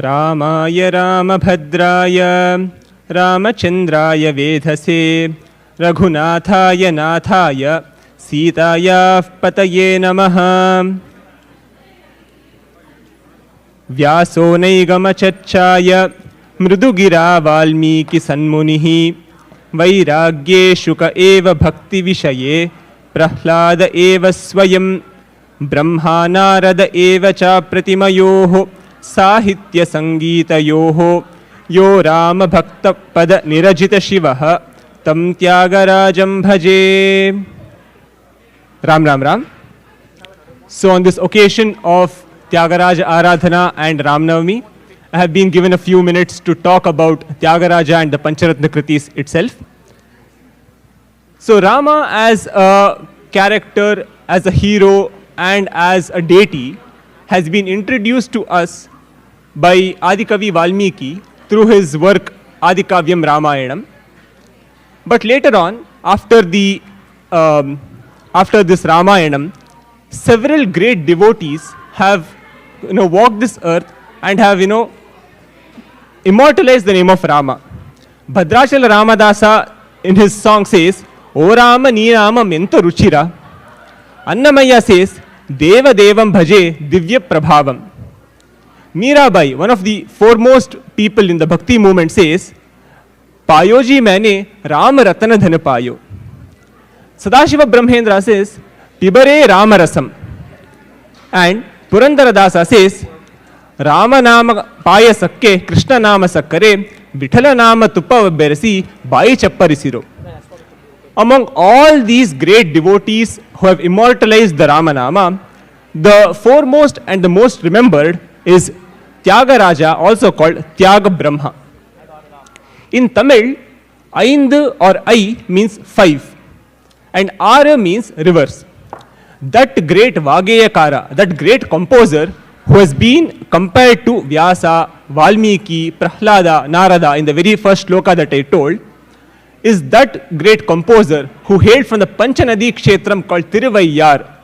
रामाय रामभद्राय रामचन्द्राय वेधसे रघुनाथाय नाथाय सीतायाः पतये नमः। व्यासो नैगमचर्चाय मृदुगिरा वाल्मीकि सन्मुनिः वैराग्ये शुक एव भक्तिविषये प्रह्लाद एव स्वयं ब्रह्मा नारद एव च प्रतिमयोः साहित्यसङ्गीतयोः यो रामभक्तपदनिरजितशिवः तं त्यागराजं भजे। Ram Ram Ram. So on this occasion of Tyagaraja Aradhana and Ramnavami, I have been given a few minutes to talk about Tyagaraja and the Pancharatna Krithis itself. So Rama as a character, as a hero and as a deity has been introduced to us by Adikavi Valmiki through his work Adikavyam Ramayanam. But later on, after this Ramayanam, several great devotees have walked this earth and have immortalized the name of Rama. Bhadrachala Ramadasa in his song says, O Rama nee Rama mento ruchira. Annamaya says, Deva Devam bhaje divya prabhavam. Mirabai, one of the foremost people in the Bhakti movement, says, Payoji maine Rama Ratana Dhana Payo. Sadashiva Brahmendra says, Pibare Rama Rasam. And Purandara Dasa says, Rama Nama Paya Sakke, Krishna Nama Sakkare, Vithala Nama Tuppa Berasi, Bai Chapparisiro. Among all these great devotees who have immortalized the Rama Nama, the foremost and the most remembered is Tyagaraja, also called Tyaga Brahma. In Tamil, Aindu or I means 5 and Ara means rivers. That great Vageyakara, that great composer who has been compared to Vyasa, Valmiki, Prahlada, Narada in the very first shloka that I told, is that great composer who hailed from the Panchanadi Kshetram called Tiruvayyar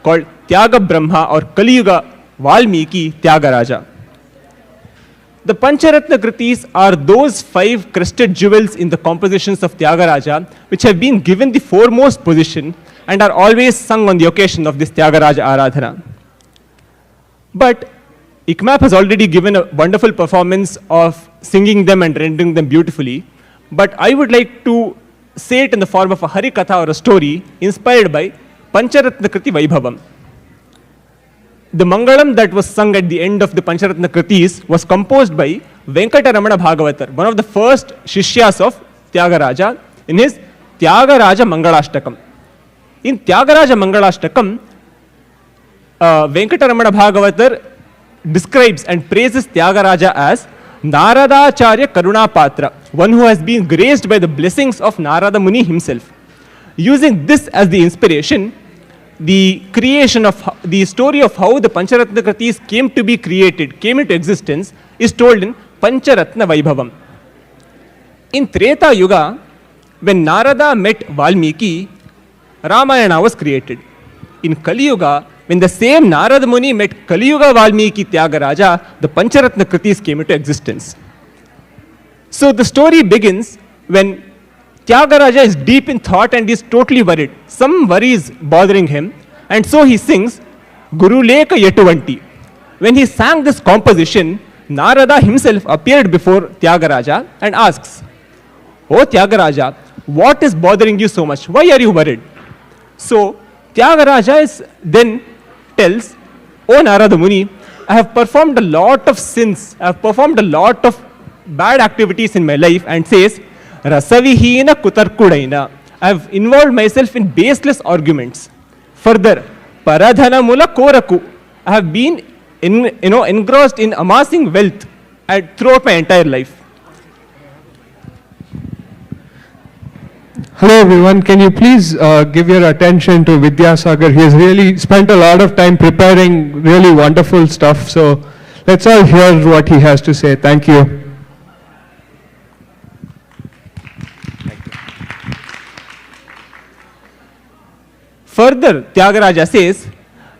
called Tyaga Brahma or Kaliyuga Valmiki Tyagaraja. The Pancharatna Krithis are those 5 crested jewels in the compositions of Tyagaraja which have been given the foremost position and are always sung on the occasion of this Tyagaraja Aradhana. But ICMAP has already given a wonderful performance of singing them and rendering them beautifully. But I would like to say it in the form of a Harikatha or a story inspired by Pancharatna Krithi Vaibhavam. The Mangalam that was sung at the end of the Pancharatna Krithis was composed by Venkataramana Bhagavatar, one of the first Shishyas of Tyagaraja, in his Tyagaraja Mangalashtakam. In Tyagaraja Mangalashtakam, Venkataramana Bhagavatar describes and praises Tyagaraja as Naradacharya Karuna Patra, one who has been graced by the blessings of Narada Muni himself. Using this as the inspiration, the creation of the story of how the Pancharatna Krithis came to be created, came into existence, is told in Pancharatna Vaibhavam. In Treta Yuga, when Narada met Valmiki, Ramayana was created. In Kali Yuga, when the same Narada Muni met Kaliyuga Valmiki Tyagaraja, the Pancharatna Krithis came into existence. So the story begins when Tyagaraja is deep in thought and is totally worried. Some worry is bothering him, and so he sings Guru Leka Yetuvanti. When he sang this composition, Narada himself appeared before Tyagaraja and asks, O Tyagaraja, what is bothering you so much? Why are you worried? So Tyagaraja then tells, O Narada Muni, I have performed a lot of sins, I have performed a lot of bad activities in my life, and says, Rasavihina Kutarkudaina. I have involved myself in baseless arguments. Further, Paradhana Mula Koraku. I have been engrossed in amassing wealth throughout my entire life. Hello everyone, can you please give your attention to Vidyasagar? He has really spent a lot of time preparing really wonderful stuff. So let's all hear what he has to say. Thank you. Further, Tyagaraja says,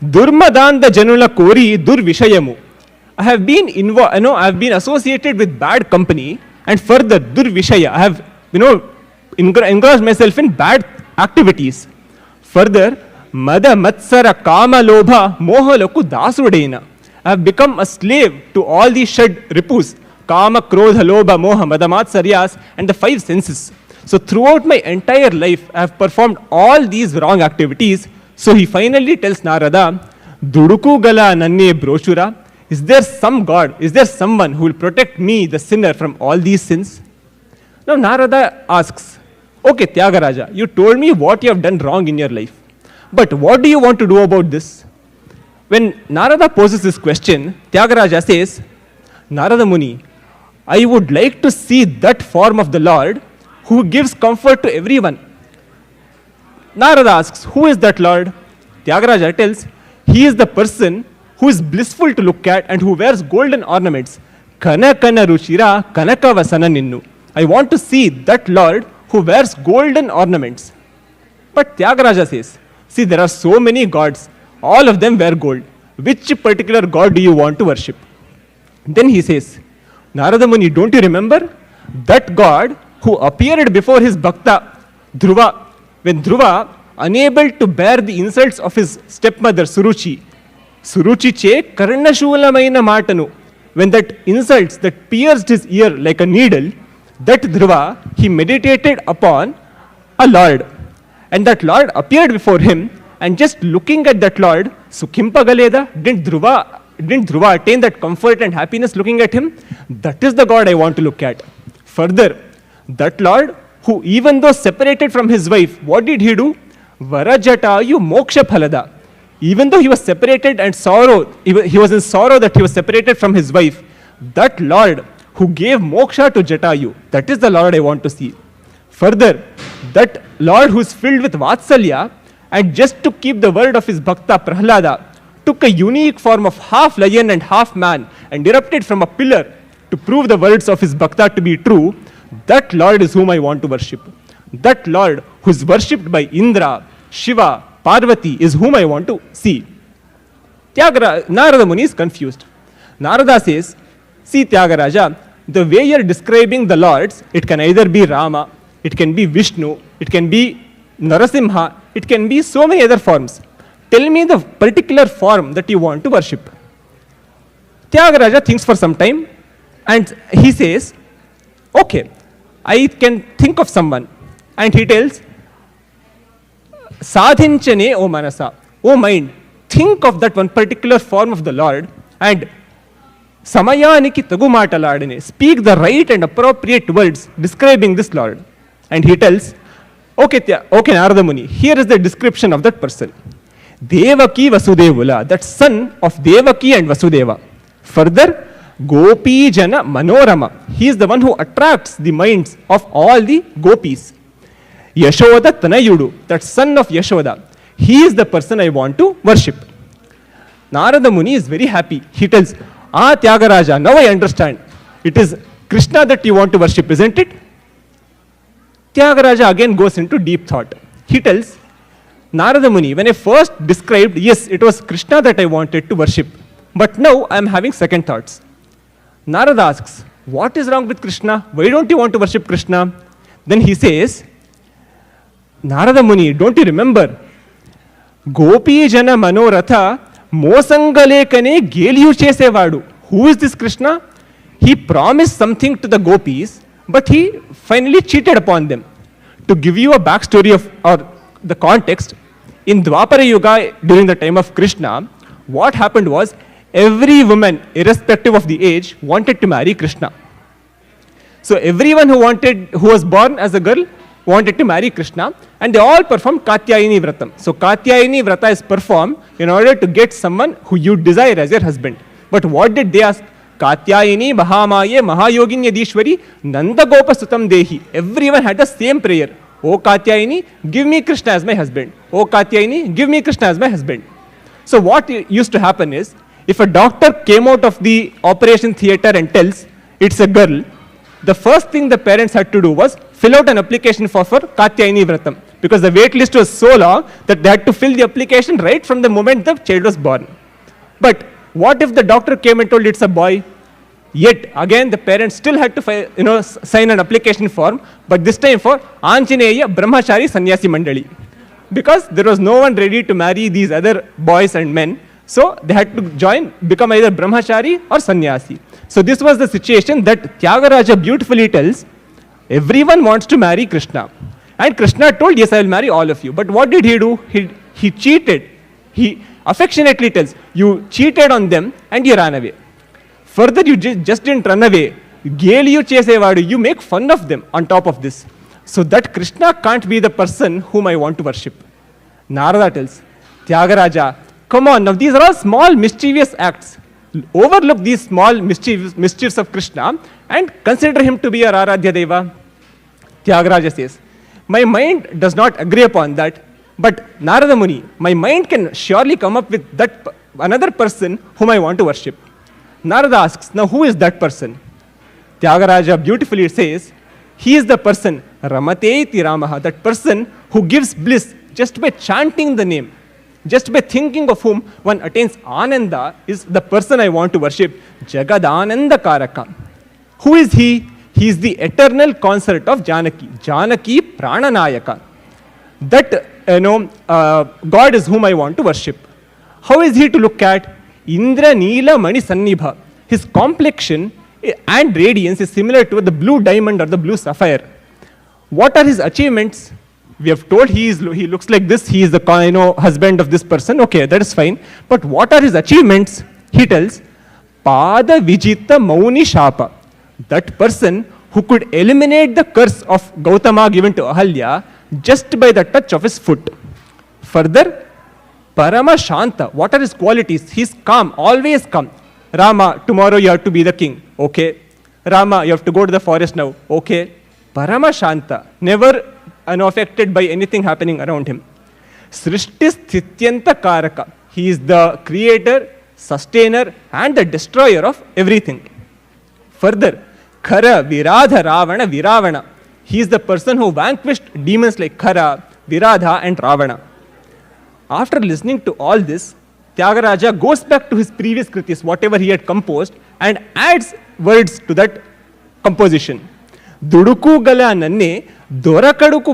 Durmadanda Janula Kori Durvishayamu. I have been I have been associated with bad company, and further, durvishaya, I have, engrossed myself in bad activities. Further, mada matsara kama lobha mohalaku dasudena. I have become a slave to all these shed ripus, kama, krodha, lobha, moha, mada, matsaryas, and the 5 senses. So throughout my entire life, I have performed all these wrong activities. So he finally tells Narada, Duduku gala nanne broshura, is there some God, is there someone who will protect me, the sinner, from all these sins? Now Narada asks, okay, Tyagaraja, you told me what you have done wrong in your life. But what do you want to do about this? When Narada poses this question, Tyagaraja says, Narada Muni, I would like to see that form of the Lord who gives comfort to everyone. Narada asks, who is that Lord? Tyagaraja tells, he is the person who is blissful to look at and who wears golden ornaments. Kana kana ruchira kanaka vasana ninnu. I want to see that Lord who wears golden ornaments. But Tyagaraja says, see, there are so many gods, all of them wear gold. Which particular god do you want to worship? Then he says, Narada Muni, don't you remember that god who appeared before his bhakta Dhruva, when Dhruva, unable to bear the insults of his stepmother Suruchi che karnashulamaina matanu, when that insults that pierced his ear like a needle, that Dhruva, he meditated upon a Lord. And that Lord appeared before him, and just looking at that Lord, Sukhimpa Galeda, didn't Dhruva attain that comfort and happiness looking at him? That is the God I want to look at. Further, that Lord, who even though separated from his wife, what did he do? Varajatayu moksha phalada. Even though he was separated and he was in sorrow that he was separated from his wife, that Lord who gave moksha to Jatayu, that is the Lord I want to see. Further, that Lord who is filled with Vatsalya, and just to keep the word of his Bhakta Prahlada, took a unique form of half lion and half man and erupted from a pillar to prove the words of his Bhakta to be true. That Lord is whom I want to worship. That Lord who is worshipped by Indra, Shiva, Parvati is whom I want to see. Narada Muni is confused. Narada says, see Tyagaraja, the way you are describing the lords, it can either be Rama, it can be Vishnu, it can be Narasimha, it can be so many other forms. Tell me the particular form that you want to worship. Tyagaraja thinks for some time and he says, okay, I can think of someone. And he tells, Sadhinchane o manasa, O mind, think of that one particular form of the Lord and Samayaniki tagumatalaadane, speak the right and appropriate words describing this Lord. And he tells, okay, Narada Muni, here is the description of that person. Devaki Vasudevula, that son of Devaki and Vasudeva. Further, Gopi Jana Manorama, he is the one who attracts the minds of all the gopis. Yashoda Tanayudu, that son of Yashoda, he is the person I want to worship. Narada Muni is very happy. He tells, Tyagaraja, now I understand. It is Krishna that you want to worship, isn't it? Tyagaraja again goes into deep thought. He tells, Narada Muni, when I first described, yes, it was Krishna that I wanted to worship. But now I am having second thoughts. Narada asks, what is wrong with Krishna? Why don't you want to worship Krishna? Then he says, Narada Muni, don't you remember? Gopi Jana Manoratha Mosangalekane Geliyu Chesevadu. Who is this Krishna? He promised something to the gopis, but he finally cheated upon them. To give you a backstory or the context, in Dwapara Yuga, during the time of Krishna, what happened was, every woman, irrespective of the age, wanted to marry Krishna. So everyone who was born as a girl wanted to marry Krishna, and they all performed Katyayini Vratam. So Katyayini Vrata is performed in order to get someone who you desire as your husband. But what did they ask? Katyayini Mahamaye Mahayoginya Dishwari Nanda Gopa Sutam Dehi. Everyone had the same prayer. O Katyayini, give me Krishna as my husband. O Katyayini, give me Krishna as my husband. So what used to happen is, if a doctor came out of the operation theater and tells it's a girl, the first thing the parents had to do was fill out an application for Katyayini Vratam, because the wait list was so long that they had to fill the application right from the moment the child was born. But What if the doctor came and told it's a boy? Yet again, the parents still had to sign an application form, but this time for Anjaneya Brahmachari Sannyasi Mandali, because there was no one ready to marry these other boys and men. So they had to become either Brahmachari or Sannyasi. So this was the situation that Tyagaraja beautifully tells. Everyone wants to marry Krishna. And Krishna told, yes, I will marry all of you. But what did he do? He cheated. He affectionately tells, you cheated on them and you ran away. Further, you just didn't run away. You make fun of them on top of this. So that Krishna can't be the person whom I want to worship. Narada tells, Tyagaraja, come on, now these are all small mischievous acts. Overlook these small mischiefs of Krishna and consider him to be your Aradhya Deva. Tyagaraja says, my mind does not agree upon that, but Narada Muni, my mind can surely come up with that another person whom I want to worship. Narada asks, now who is that person? Tyagaraja beautifully says, he is the person, Ramateti Ramaha, that person who gives bliss just by chanting the name. Just by thinking of whom one attains Ananda is the person I want to worship, Jagadananda Karaka. Who is he? He is the eternal consort of Janaki, Janaki Prananayaka. That God is whom I want to worship. How is he to look at? Indra Neela Mani Sannibha. His complexion and radiance is similar to the blue diamond or the blue sapphire. What are his achievements? We have told he looks like this, he is the husband of this person, okay, that is fine. But what are his achievements? He tells, Pada Vijita Mauni Shapa. That person who could eliminate the curse of Gautama given to Ahalya just by the touch of his foot. Further, Parama Shanta. What are his qualities? He is calm, always calm. Rama, tomorrow you have to be the king. Okay. Rama, you have to go to the forest now. Okay. Parama Shanta. Never unaffected by anything happening around him. Srishti Sthityanta Karaka. He is the creator, sustainer, and the destroyer of everything. Further, Khara, Viradha, Ravana, Viravana. He is the person who vanquished demons like Khara, Viradha, and Ravana. After listening to all this, Tyagaraja goes back to his previous Krithis, whatever he had composed, and adds words to that composition. Duduku gala nanne dorakoduku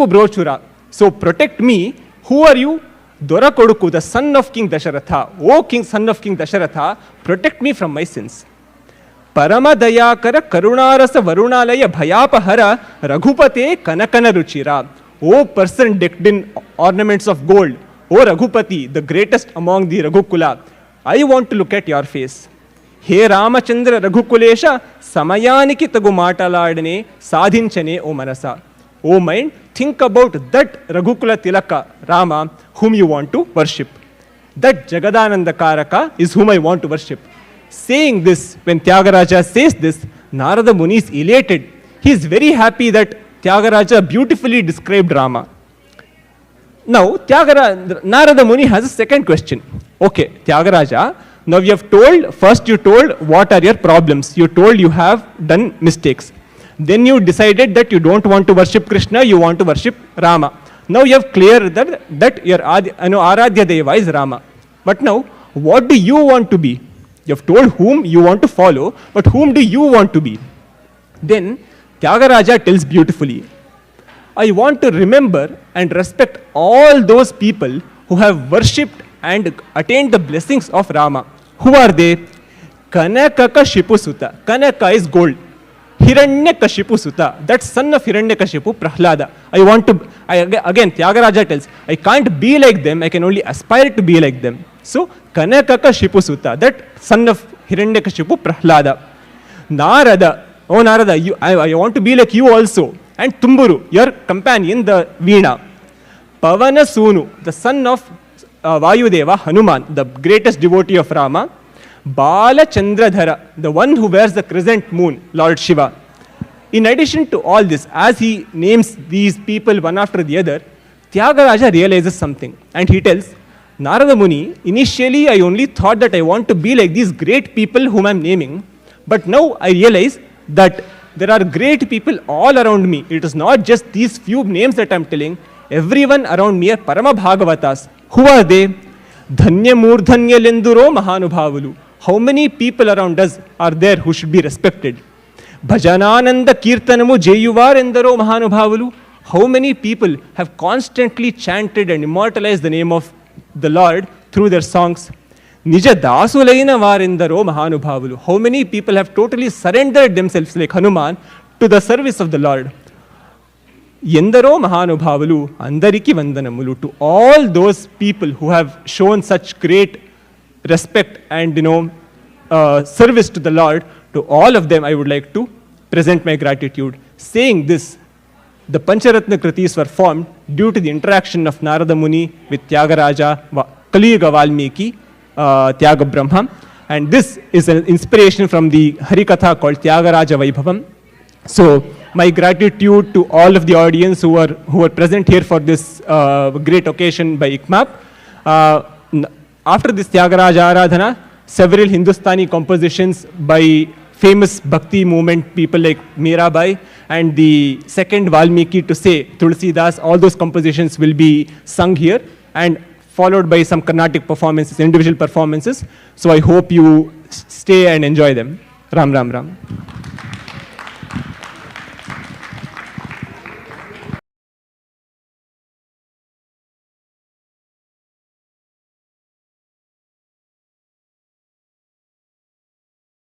brochura. So protect me. Who are you? Dorakoduku, the son of King Dasharatha. O King, son of King Dasharatha, protect me from my sins. Parama Dayakara Karunarasa Varunalaya Bhayapahara Raghupate Kanakana Ruchira. O person decked in ornaments of gold. O Raghupati, the greatest among the Raghukula. I want to look at your face. He Ramachandra Raghukulesha Samayaniki Tagu Mataladane Sadhinchane O Manasa. O mind, think about that Raghukula Tilaka, Rama, whom you want to worship. That Jagadananda Karaka is whom I want to worship. Saying this, when Tyagaraja says this, Narada Muni is elated. He is very happy that Tyagaraja beautifully described Rama. Now, Narada Muni has a second question. Okay, Tyagaraja, now you have told, first you told what are your problems. You told you have done mistakes. Then you decided that you don't want to worship Krishna, you want to worship Rama. Now you have cleared that your Aradhya Deva is Rama. But now, what do you want to be? You have told whom you want to follow, but whom do you want to be? Then Tyagaraja tells beautifully, I want to remember and respect all those people who have worshipped and attained the blessings of Rama. Who are they? Kanakaka Shipusuta. Kanaka is gold. Hiranyakashipu Suta, that son of Hiranyakashipu, Prahlada. Again, Tyagaraja tells, I can't be like them, I can only aspire to be like them. So, Kanakaka Shipu Suta, that son of Hiranyakashipu, Prahlada. Narada, oh Narada, I want to be like you also. And Tumburu, your companion, the Veena. Pavana Sunu, the son of Vayudeva, Hanuman, the greatest devotee of Rama. Bala Chandradhara, the one who wears the crescent moon, Lord Shiva. In addition to all this, as he names these people one after the other, Tyagaraja realizes something. And he tells, Narada Muni, initially I only thought that I want to be like these great people whom I am naming. But now I realize that there are great people all around me. It is not just these few names that I am telling. Everyone around me are Parama Bhagavatas. Who are they? ధన్యమూర్ధన్యలెందురో మహానుభావులు. How many people around us are there who should be respected? భజనానంద కీర్తనము జేయువారెందరో మహానుభావులు. How many people have constantly chanted and immortalized the name of the Lord through their songs? నిజ దాసులైన వారెందరో మహానుభావులు. How many people have totally surrendered themselves like Hanuman to the service of the Lord? ఎందరో మహానుభావులు, అందరికీ వందనములు. To all those people who have shown such great respect and service to the Lord, to all of them I would like to present my gratitude. Saying this, the Pancharatna Krithis were formed due to the interaction of Narada Muni with Tyagaraja, Kaliyuga Valmiki, Tyaga Brahma, and this is an inspiration from the Harikatha called Tyagaraja Vaibhavam. So my gratitude to all of the audience who are present here for this great occasion by ICMAP. After this Tyagaraja Aradhana, several Hindustani compositions by famous Bhakti movement people like Mirabai and the second Valmiki to say Tulsidas, all those compositions will be sung here and followed by some Carnatic performances, individual performances. So I hope you stay and enjoy them. Ram Ram Ram.